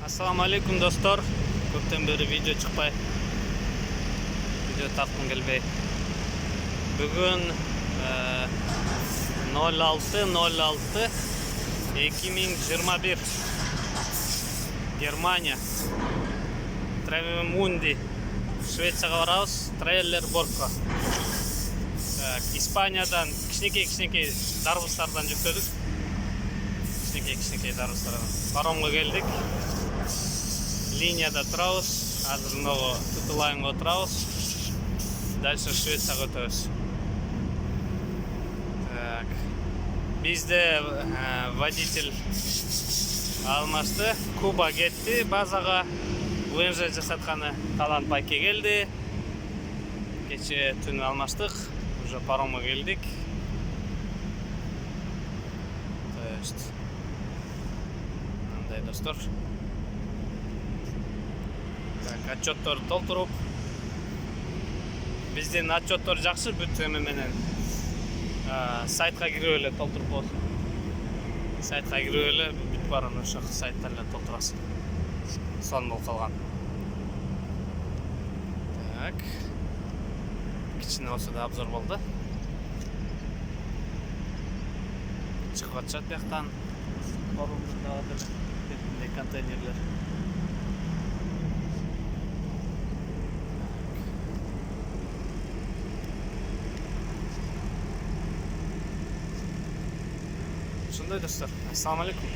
Assalamu alaikum dostlar. Көптен бері видео шықпай. Видео тапқым келбей. Бүгін 06.06.2021 Германия. Травемунди. Швецияға барабыз. Трейлер Борко. Испаниядан кішінекей дарбыстардан жүктедік. Кішінекей дарбыстардан. Паромға келдік. Линияда тұрауыз. Азыр много Тутулайнға отырауыз. Дальше Швецияға өтөбүз. Бізде водитель алмашты. Куба кетті базаға. УНЖ жасатқаны Талант Байке келді. Кеше түні алмаштық. Уже паромға келдік. Мындай достор. Отчеттор толтуруп. Биздин отчеттор жакшы бүтүмү менен. Сайтка кирип эле толтуруп болсун. Сайтка кирип эле бүт барын ошо сайттан эле толтурасың. Сон болуп калган. Так. Кичине болсо да обзор болду. Чыгып атышат бияктан. Орунда деле контейнерлер. Шундай достар. Ассаламу алейкум.